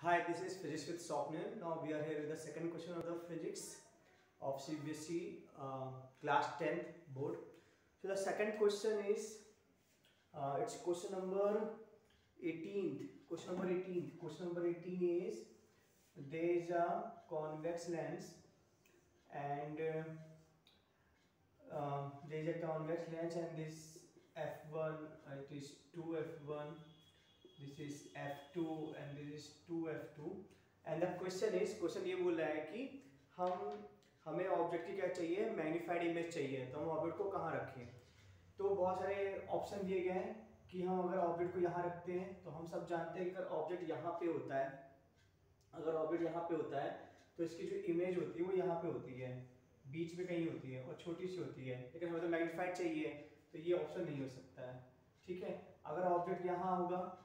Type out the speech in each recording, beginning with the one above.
Hi, this is Physics with Swapnil. Now we are here with the second question of the physics of CBSE class 10th board. So the second question is, it's question number 18th. Question number 18th. Question number 18 is, there is a convex lens and there is a convex lens and this f1, it is 2f1. This is f2 and this is 2f2 and the question ये बोल रहा है कि हमें object की क्या चाहिए, magnified image चाहिए, तो हम ऑब्जेक्ट को कहाँ रखें। तो बहुत सारे ऑप्शन दिए गए हैं कि हम अगर ऑब्जेक्ट को यहाँ रखते हैं तो हम सब जानते हैं कि अगर ऑब्जेक्ट यहाँ पे होता है, अगर ऑब्जेक्ट यहाँ पे होता है तो इसकी जो इमेज होती है वो यहाँ पे होती है, बीच में कहीं होती है और छोटी सी होती है, लेकिन हमें तो मैग्नीफाइड चाहिए तो ये ऑप्शन नहीं हो सकता है। ठीक है, अगर ऑब्जेक्ट यहाँ होगा,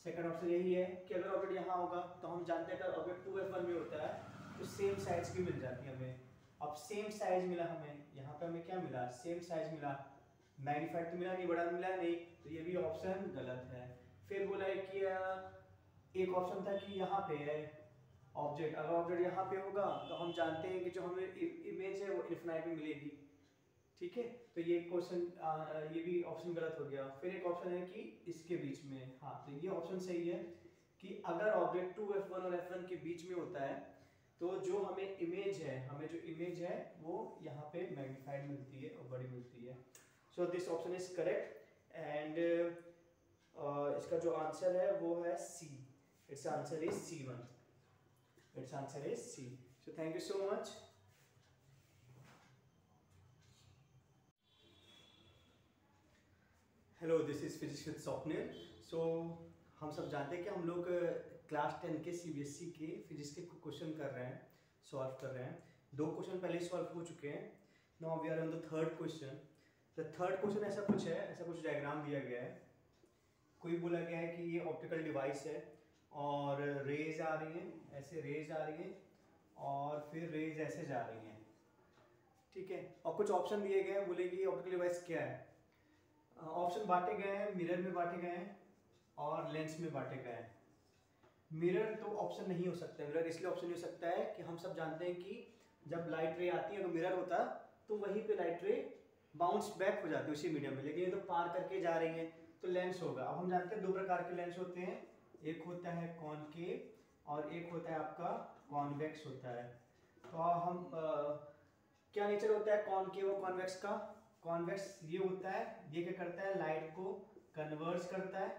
सेकंड ऑप्शन यही है कि अगर ऑब्जेक्ट यहाँ होगा तो हम जानते हैं अगर ऑब्जेक्ट 2f1 में होता है तो सेम साइज की मिल जाती है हमें। अब सेम साइज मिला हमें, यहाँ पे हमें क्या मिला, सेम साइज मिला, मैग्नीफाइड तो मिला नहीं, बड़ा मिला नहीं, तो ये भी ऑप्शन गलत है। फिर बोला है कि एक ऑप्शन था कि यहाँ पे है ऑब्जेक्ट, अगर ऑब्जेक्ट यहाँ पे होगा तो हम जानते हैं कि जो हमें इमेज है वो इन्फिनाइट में मिलेगी। ठीक है, तो ये क्वेश्चन ये भी ऑप्शन गलत हो गया। फिर एक ऑप्शन है कि इसके बीच में, हाँ तो ये ऑप्शन सही है कि अगर ऑब्जेक्ट 2f1 और f1 के बीच में होता है तो जो हमें इमेज है, हमें जो इमेज है वो यहाँ पे मैग्नीफाइड मिलती है और बड़ी मिलती है। So this option is correct and इसका जो आंसर है वो है C. It's answer is C1। It's answer is C. So thank you so much. Hello, this is physics with Swapnil. सो हम सब जानते हैं कि हम लोग क्लास 10 के CBSE के फिजिक्स के क्वेश्चन कर रहे हैं, सॉल्व कर रहे हैं। 2 क्वेश्चन पहले सॉल्व हो चुके हैं। Now we are on the third question. The third question ऐसा कुछ है, ऐसा कुछ डायग्राम दिया गया है। कोई बोला गया है कि ये ऑप्टिकल डिवाइस है और रेज आ रही हैं, ऐसे रेज आ रही हैं और फिर रेज ऐसे जा रही हैं। ठीक है, और कुछ ऑप्शन दिए गए हैं, बोले कि ऑप्टिकल डिवाइस क्या है। ऑप्शन बांटे गए हैं, मिरर में बांटे गए हैं और लेंस में बांटे गए हैं। मिरर तो ऑप्शन नहीं हो सकता है। मिरर इसलिए ऑप्शन नहीं हो सकता है कि हम सब जानते हैं कि जब लाइट रे आती है तो मिरर होता है तो वहीं पे लाइट रे बाउंस बैक हो जाती है उसी मीडियम में, लेकिन ये तो पार करके जा रही है तो लेंस होगा। अब हम जानते हैं 2 प्रकार के लेंस होते हैं, एक होता है कॉनकेव और एक होता है आपका कॉन्वेक्स होता है। तो हम क्या नेचर होता है कॉनकेव और कॉन्वेक्स का। कॉन्वेक्स ये होता है, ये क्या करता है, लाइट को कन्वर्ज करता है,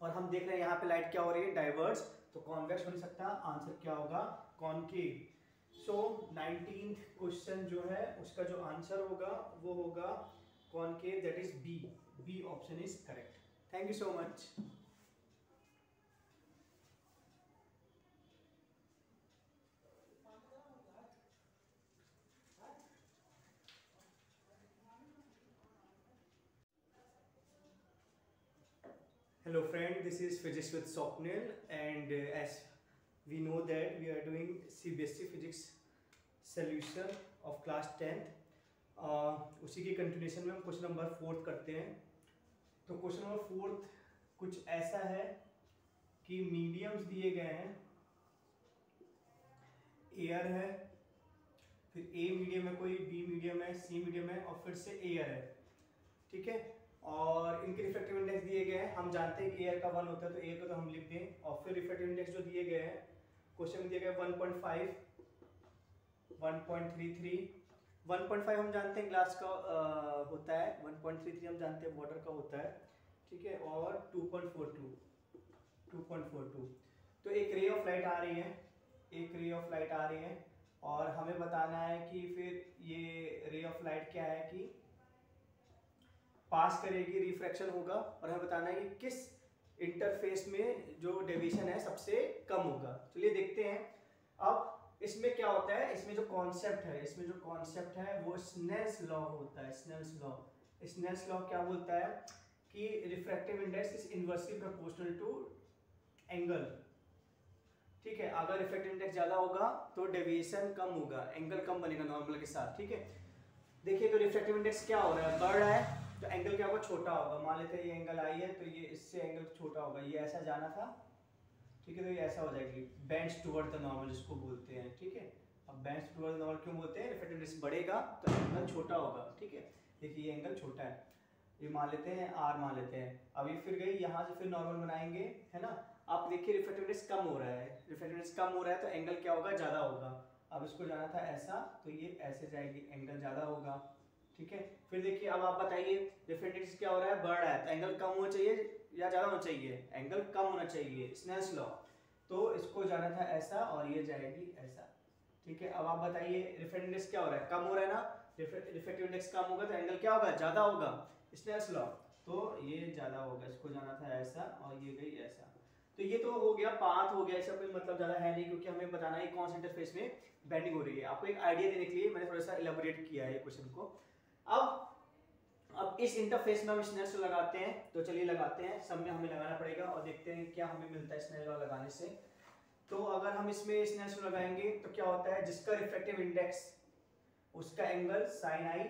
और हम देख रहे हैं यहाँ पे लाइट क्या हो रही है, डाइवर्स, तो कॉन्वेक्स हो नहीं सकता। आंसर क्या होगा, कॉनकेव। सो 19th क्वेश्चन जो है उसका जो आंसर होगा वो होगा concave, that is B. B option is correct. Thank you so much. Hello friend, this is Physics with Swapnil and as we know that we are doing CBSE Physics solution of class 10th। उसी की continuation में हम question number 4 करते हैं। तो question number 4 कुछ ऐसा है कि मीडियम्स दिए गए हैं, एयर है, फिर ए मीडियम है, कोई बी मीडियम है, सी मीडियम है और फिर से एयर है। ठीक है, और इनके रिफ्रैक्टिव इंडेक्स दिए गए हैं। हम जानते हैं कि एयर का 1 होता है तो एयर को तो हम लिख दें, और फिर रिफ्रैक्टिव इंडेक्स जो दिए गए हैं क्वेश्चन में दिए गए 1.5, 1.33, 1.5 हम जानते हैं ग्लास का होता है, 1.33 हम जानते हैं वाटर का होता है। ठीक है, और 2.42। तो एक रे ऑफ लाइट आ रही है, एक रे ऑफ लाइट आ रही है और हमें बताना है कि फिर ये रे ऑफ लाइट क्या है कि पास करेगी, रिफ्रैक्शन होगा, और हमें बताना है कि किस इंटरफेस में जो डेविएशन है सबसे कम होगा। चलिए देखते हैं। अब इसमें क्या होता है, इसमें जो कॉन्सेप्ट है वो स्नेल्स लॉ होता है। स्नेल्स लॉ क्या बोलता है कि refractive index is inversely proportional to angle. ठीक है, अगर रिफ्रैक्टिव इंडेक्स ज्यादा होगा तो डेविएशन कम होगा, एंगल कम बनेगा नॉर्मल के साथ। ठीक है, देखिए तो रिफ्रैक्टिव इंडेक्स क्या हो रहा है, बढ़ रहा है तो एंगल क्या होगा, छोटा होगा। मान लेते हैं ये एंगल आई है तो ये इससे एंगल छोटा होगा, ये ऐसा जाना था ठीक है, तो ये ऐसा हो जाएगी बेंड्स टुवर्ड द नॉर्मल जिसको बोलते हैं। ठीक है, अब बेंड्स टुवर्ड द नॉर्मल क्यों बोलते हैं? रिफ्रैक्टिव इंडेक्स बढ़ेगा तो एंगल छोटा होगा। ठीक है, देखिए ये एंगल छोटा है, ये मान लेते हैं आर मान लेते हैं। अब ये फिर गई यहाँ से, फिर नॉर्मल बनाएंगे, है ना। आप देखिए रिफ्रैक्टिव इंडेक्स कम हो रहा है, रिफ्रैक्टिव इंडेक्स कम हो रहा है तो एंगल क्या होगा? ज़्यादा होगा। अब इसको जाना था ऐसा, तो ये ऐसे जाएगी, एंगल ज़्यादा होगा। ठीक है, फिर देखिए अब आप बताइए रिफ्रैक्टिव इंडेक्स क्या हो रहा है? बढ़ रहा है, तो एंगल कम होना चाहिए या ज़्यादा होना चाहिए? एंगल कम होना चाहिए, स्नेल्स लॉ। तो इसको जाना था ऐसा और ये जाएगी ऐसा। ठीक है, अब आप बताइए रिफ्रैक्टिव इंडेक्स क्या हो रहा है? कम हो रहा है ना, रिफ्रैक्टिव इंडेक्स कम होगा तो एंगल क्या होगा? ज़्यादा होगा, स्नेल्स लॉ। तो ये ज़्यादा होगा, इसको जाना था ऐसा और ये गई ऐसा। तो ये तो हो गया, पाथ हो गया, इसका कोई मतलब ज़्यादा है नहीं, क्योंकि हमें बताना है कौन से इंटरफेस में बेंडिंग हो रही है। आपको एक आइडिया देने के लिए मैंने थोड़ा सा इलेबोरेट किया है क्वेश्चन को। अब इस इंटरफेस में हम स्नेल्स लॉ लगाते हैं, तो चलिए लगाते हैं, सब में हमें लगाना पड़ेगा और देखते हैं क्या हमें मिलता है स्नेल्स लॉ लगाने से। तो अगर हम इसमें स्नेल्स लॉ लगाएंगे तो क्या होता है? जिसका रिफ्रैक्टिव इंडेक्स उसका एंगल साइन आई,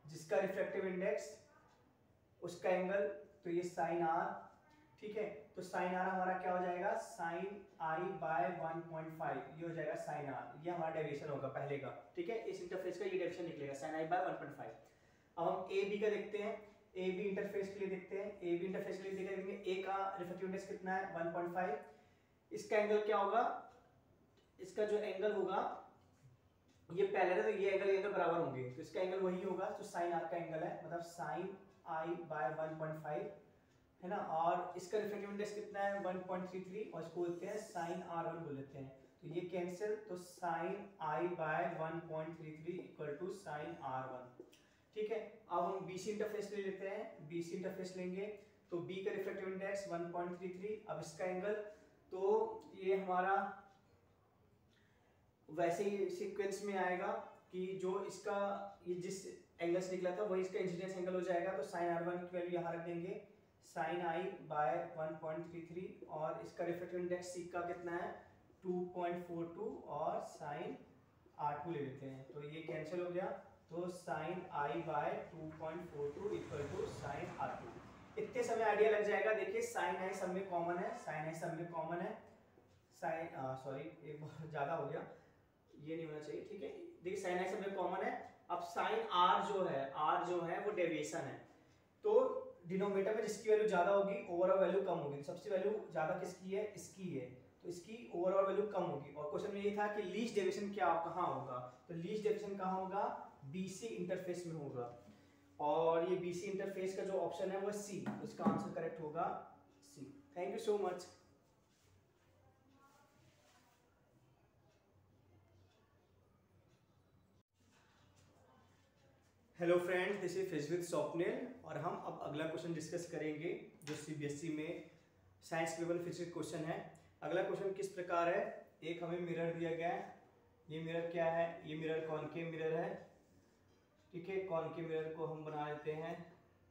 जिसका रिफ्रैक्टिव इंडेक्स उसका एंगल, तो ये साइन आर। ठीक है, तो साइन आर हमारा क्या हो जाएगा? साइन आई बाय 1.5, ये हो जाएगा साइन आर। ये हमारा डेविएशन होगा पहले का। ठीक है, इस इंटरफेस का ये डेविएशन निकलेगा साइन आई बाय 1.5। अब हम ए बी का देखते हैं, ए बी इंटरफेस के लिए देखते हैं। ए बी इंटरफेस के लिए देखेंगे, ए का रिफ्रैक्टिव इंडेक्स कितना है? 1.5। इसका एंगल क्या होगा? इसका जो एंगल होगा, ये पैरेलल है तो ये एंगल बराबर होंगे, तो इसका एंगल वही होगा जो साइन आर का एंगल है, मतलब साइन आई बाय 1.5, है ना। और इसका रिफ्रैक्टिव इंडेक्स कितना है? 1.33, और इसको बोलते हैं साइन आर वन बोल लेते हैं। तो ये कैंसिल, तो sine i by 1.33 equal to sine r one. ठीक है, अब हम बीसी इंटरफेस ले लेते हैं। बीसी इंटरफेस लेंगे तो बी का रिफ्रैक्टिव इंडेक्स 1.33, अब इसका एंगल, तो ये हमारा वैसे ही सीक्वेंस में आएगा कि जो इसका ये जिस एंगल से निकला था वही इसका इंसिडेंस एंगल हो जाएगा। तो साइन आर वन की वैल्यू यहाँ रख देंगे, साइन आई बाय 1.33, और इसका रिफ्रैक्टिव इंडेक्स सी का कितना है? 2.42, और साइन आर टू ले लेते हैं, तो ये कैंसिल हो गया। तो sine i by 2.42 equal to sine r two. इतने समय आइडिया लग जाएगा। देखिए साइन आई सब में कॉमन है, साइन आई सब में कॉमन है, साइन सॉरी एक बहुत ज़्यादा हो गया, ये नहीं होना चाहिए। ठीक है, देखिए साइन आई सब में कॉमन है। अब साइन आर जो है वो डेविएशन है, तो डिनोमिनेटर में जिसकी वैल्यू ज्यादा होगी ओवरऑल वैल्यू कम होगी। तो सबसे वैल्यू ज्यादा किसकी है? इसकी है, तो इसकी ओवरऑल वैल्यू कम होगी। और क्वेश्चन में ये था कि लीस्ट डेविएशन क्या कहाँ होगा, तो लीस्ट डेविएशन कहाँ होगा? बीसी इंटरफेस में होगा, और ये बीसी इंटरफेस का जो ऑप्शन है वो सी, तो इसका आंसर करेक्ट होगा C. Thank you so much. Hello friends, this is physics with Swapnil, और हम अब अगला क्वेश्चन डिस्कस करेंगे जो सीबीएसई में साइंस लेवल फिजिक्स क्वेश्चन है। अगला क्वेश्चन किस प्रकार है? एक हमें मिरर दिया गया है, ये मिरर क्या है? ये मिरर कॉनकेव मिरर है। ठीक है, कॉनकेव मिरर को हम बना लेते हैं।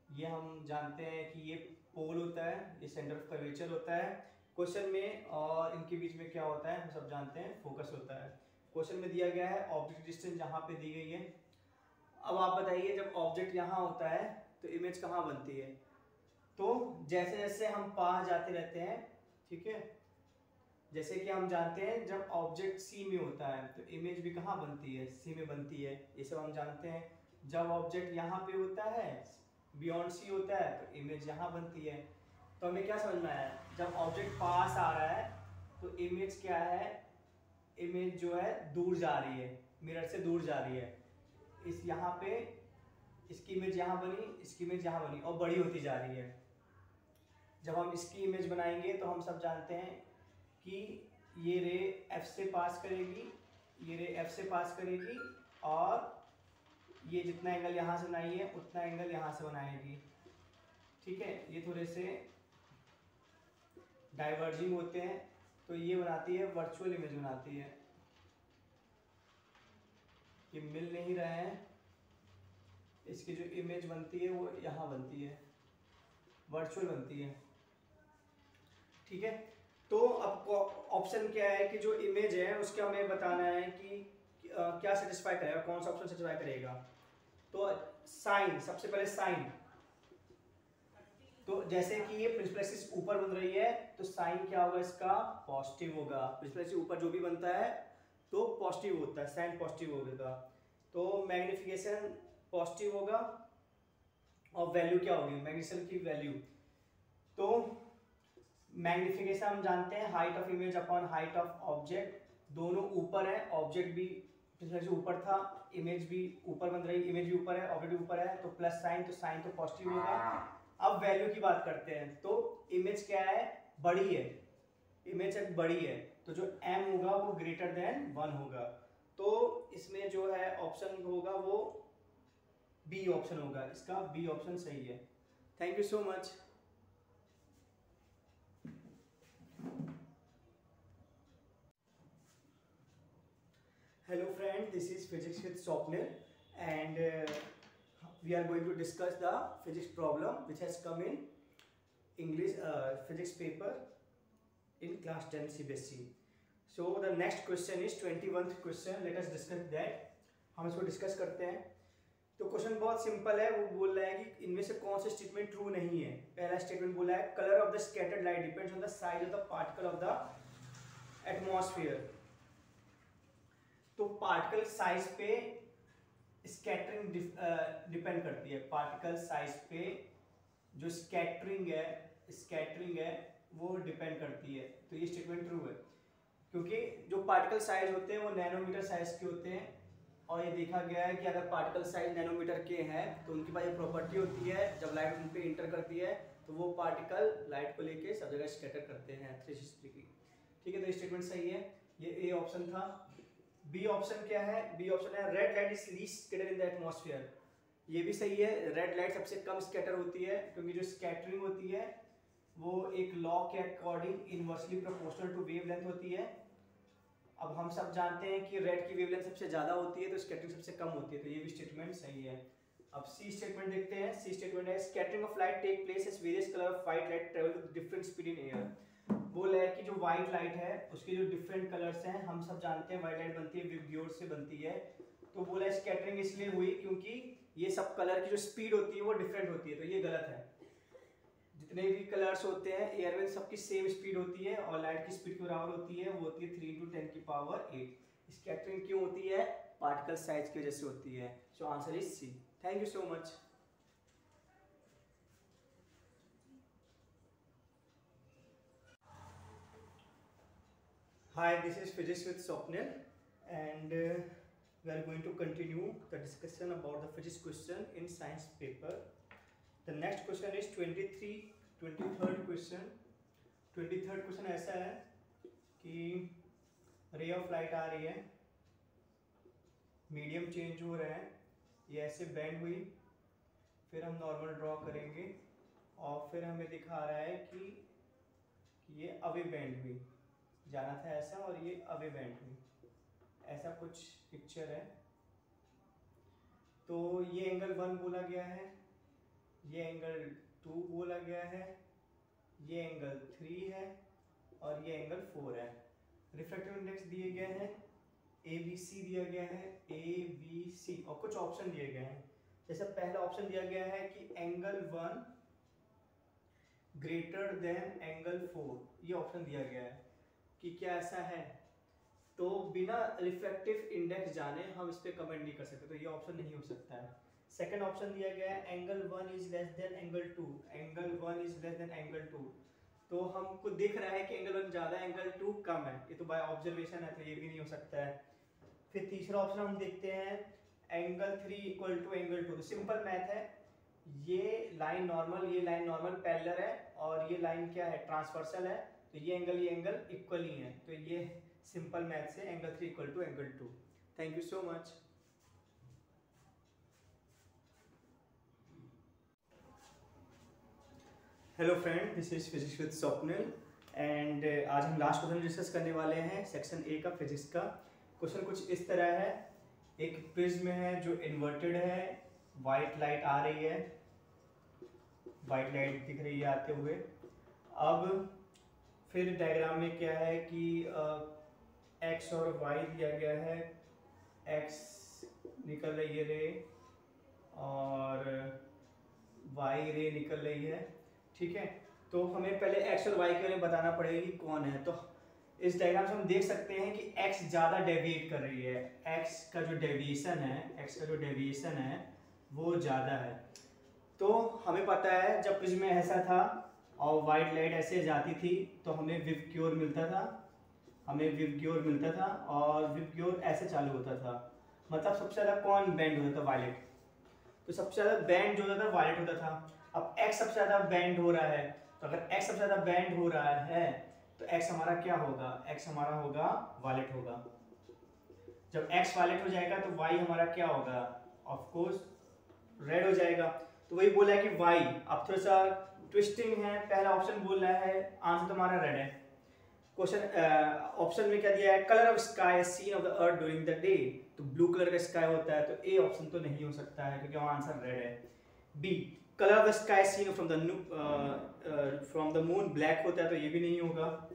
ये हम जानते हैं कि ये पोल होता है, ये सेंटर ऑफ कर्वेचर होता है क्वेश्चन में, और इनके बीच में क्या होता है हम सब जानते हैं, फोकस होता है। क्वेश्चन में दिया गया है ऑब्जेक्ट डिस्टेंस जहाँ पे दी गई है। अब आप बताइए जब ऑब्जेक्ट यहाँ होता है तो इमेज कहाँ बनती है? तो जैसे जैसे हम पास जाते रहते हैं, ठीक है, जैसे कि हम जानते हैं जब ऑब्जेक्ट सी में होता है तो इमेज भी कहाँ बनती है? सी में बनती है, ये सब हम जानते हैं। जब ऑब्जेक्ट यहाँ पे होता है, बियॉन्ड सी होता है, तो इमेज यहाँ बनती है। तो हमें क्या समझ में आया? जब ऑब्जेक्ट पास आ रहा है तो इमेज क्या है? इमेज जो है दूर जा रही है, मिरर से दूर जा रही है। इस यहाँ पे इसकी इमेज यहाँ बनी, इसकी इमेज यहाँ बनी, और बड़ी होती जा रही है। जब हम इसकी इमेज बनाएंगे तो हम सब जानते हैं कि ये रे एफ से पास करेगी, ये रे एफ से पास करेगी, और ये जितना एंगल यहाँ से बनाई है उतना एंगल यहाँ से बनाएगी। ठीक है, ये थोड़े से डाइवर्जिंग होते हैं, तो ये बनाती है वर्चुअल इमेज बनाती है। ये मिल नहीं रहे हैं, इसकी जो इमेज बनती है वो यहाँ बनती है, वर्चुअल बनती है। ठीक है, तो अब ऑप्शन क्या है कि जो इमेज है उसके हमें बताना है कि क्या सेटिस्फाई करेगा, कौन सा ऑप्शन सेटिस्फाई करेगा। तो साइन, सबसे पहले साइन, तो जैसे कि ये प्रिंसिपल एक्सिस ऊपर बन रही है तो साइन क्या होगा इसका, पॉजिटिव होगा। प्रिंसिपल एक्सिस ऊपर जो भी बनता है तो पॉजिटिव होता है, साइन पॉजिटिव होगा। तो मैग्निफिकेशन पॉजिटिव होगा और वैल्यू क्या होगी, मैग्नीफिकेशन की वैल्यू। तो मैग्निफिकेशन हम जानते हैं height of image upon height of object, दोनों ऊपर है, ऑब्जेक्ट भी ऊपर था, इमेज भी ऊपर बन रही, इमेज भी ऊपर है, ऑब्जेक्ट भी ऊपर है, तो प्लस साइन, तो साइन तो पॉजिटिव होगा। अब वैल्यू की बात करते हैं, तो इमेज क्या है, बड़ी है, इमेज एक बड़ी है, तो जो m होगा वो ग्रेटर देन 1 होगा। तो इसमें जो है ऑप्शन होगा वो बी ऑप्शन होगा, इसका बी ऑप्शन सही है। Thank you so much. Hello friend, this is Physics with Swapnil and we are going to discuss the physics problem which has come in English physics paper in class 10 CBSE. So the next question is 21st question, let us discuss that। हम इसको discuss करते हैं। तो question बहुत simple है, वो बोल रहा है कि इनमें से कौन सा स्टेटमेंट ट्रू नहीं है। पहला स्टेटमेंट बोला है colour of the scattered light depends on the size of the particle of the atmosphere. तो पार्टिकल साइज पे स्कैटरिंग डिपेंड करती है, पार्टिकल साइज पे जो स्कैटरिंग है वो डिपेंड करती है। तो ये स्टेटमेंट ट्रू है क्योंकि जो पार्टिकल साइज होते हैं वो नैनोमीटर साइज के होते हैं और ये देखा गया है कि अगर पार्टिकल साइज नैनोमीटर के हैं तो उनकी पास ये प्रॉपर्टी होती है, जब लाइट उन पे इंटर करती है तो वो पार्टिकल लाइट को लेके सब जगह स्कैटर करते हैं 360 डिग्री। ठीक है, तो स्टेटमेंट सही है, ये ए ऑप्शन था। बी ऑप्शन क्या है, बी ऑप्शन है red light is least scattered in the atmosphere. ये भी सही है, रेड लाइट सबसे कम स्कैटर होती है क्योंकि जो स्कैटरिंग होती है वो एक लॉ के according inversely proportional to wavelength होती है। अब हम सब जानते हैं कि रेड की वेवलेंथ सबसे ज्यादा होती है तो स्कैटरिंग सबसे कम होती है, तो ये भी स्टेटमेंट सही है। अब सी स्टेटमेंट देखते हैं। सी स्टेटमेंट है scattering of light take place as various colour of white light travel with different speed in air. बोला है कि जो व्हाइट लाइट है उसके जो डिफरेंट कलर्स हैं, हम सब जानते हैं व्हाइट लाइट बनती है विबग्योर से बनती है, तो बोला स्कैटरिंग इसलिए हुई क्योंकि ये सब कलर की जो स्पीड होती है वो डिफरेंट होती है, तो ये गलत है। जितने भी कलर्स होते हैं एयर में सबकी सेम स्पीड होती है और लाइट की स्पीड के बराबर होती है, वो होती है 3 × 10 की पावर 8। स्कैटरिंग क्यों होती है, पार्टिकल साइज की वजह से होती है। So answer is C. Thank you so much. Hi, this is Physics with Swapnil and we are going to continue the discussion about the physics question in science paper. The next question is 23rd question। 23rd question ऐसा है कि ray of light आ रही है, medium change हो रहा है, ये ऐसे बेंड हुई, फिर हम नॉर्मल ड्रॉ करेंगे और फिर हमें दिखा रहा है कि ये अवे बेंड हुई, जाना था ऐसा और ये अवे बेंड हुई, ऐसा कुछ पिक्चर है। तो ये एंगल 1 बोला गया है, ये एंगल 2 बोला गया है, ये एंगल 3 है और ये एंगल 4 है। रिफ्रैक्टिव इंडेक्स दिए गए हैं, ABC दिया गया है, ABC और कुछ ऑप्शन दिए गए हैं। जैसे पहला ऑप्शन दिया गया है कि एंगल 1 ग्रेटर देन एंगल 4, ये ऑप्शन दिया गया है कि क्या ऐसा है। तो बिना रिफ्रैक्टिव इंडेक्स जाने हम इस पे कमेंट नहीं कर सकते, तो ये ऑप्शन नहीं हो सकता है। सेकंड ऑप्शन दिया गया है angle 1 is less than angle 2, angle 1 is less than angle 2, तो हमको दिख रहा है कि एंगल 1 ज़्यादा है एंगल 2 कम है, ये तो बाय ऑब्जर्वेशन है, तो ये भी नहीं हो सकता है। फिर तीसरा ऑप्शन हम देखते हैं एंगल 3 इक्वल टू एंगल 2, तो सिंपल मैथ है, ये लाइन नॉर्मल पैरेलल है और ये लाइन क्या है, ट्रांसवर्सल है, तो ये एंगल इक्वल ही है, तो ये सिंपल मैथ से angle 3 equal to angle 2। Thank you so much. Hello friend, this is physics with Swapnil and आज हम लास्ट क्वेश्चन डिस्कस करने वाले हैं सेक्शन ए का फिजिक्स का। क्वेश्चन कुछ इस तरह है, एक प्रिज्म है जो इन्वर्टेड है, वाइट लाइट आ रही है, वाइट लाइट दिख रही है आते हुए। अब फिर डायग्राम में क्या है कि एक्स और वाई दिया गया है, एक्स निकल रही है रे और वाई रे निकल रही है। ठीक है, तो हमें पहले एक्स और वाई के बारे में बताना पड़ेगा कि कौन है। तो इस डायग्राम से हम देख सकते हैं कि एक्स ज़्यादा डेविएट कर रही है, एक्स का जो डेविएशन है वो ज़्यादा है। तो हमें पता है जब प्रिज्म में ऐसा था और वाइट लाइट ऐसे जाती थी तो हमें विबग्योर मिलता था, और विबग्योर ऐसे चालू होता था, मतलब सबसे ज़्यादा कौन बैंड होता था? वायलेट। तो सबसे ज़्यादा बैंड जो होता था वायलेट होता था। अब एक्स सबसे ज़्यादा बैंड हो रहा है, तो अगर एक्स सबसे ज़्यादा बैंड हो रहा है तो एक्स हमारा क्या होगा? एक्स हमारा होगा वायलेट होगा। जब एक्स वायलेट हो जाएगा तो वाई हमारा क्या होगा? ऑफ कोर्स रेड हो जाएगा। तो वही बोला है कि वाई, अब थोड़ा सा ट्विस्टिंग है, पहला ऑप्शन बोल रहा है आंसर तुम्हारा रेड है। क्वेश्चन ऑप्शन में क्या दिया है? Colour of sky seen of the earth during the day, तो ब्लू कलर का स्काई होता है, तो ए ऑप्शन तो नहीं हो सकता है क्योंकि वहाँ आंसर रेड है। B, colour of the sky seen from the moon black होता है, तो ये भी नहीं होगा।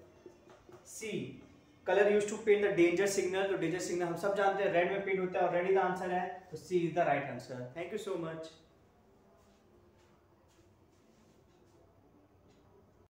C, colour use to paint the danger signal, तो डेंजर सिग्नल हम सब जानते हैं रेड में पेंट होता है और रेड ही द आंसर है, तो C is the right answer. Thank you so much.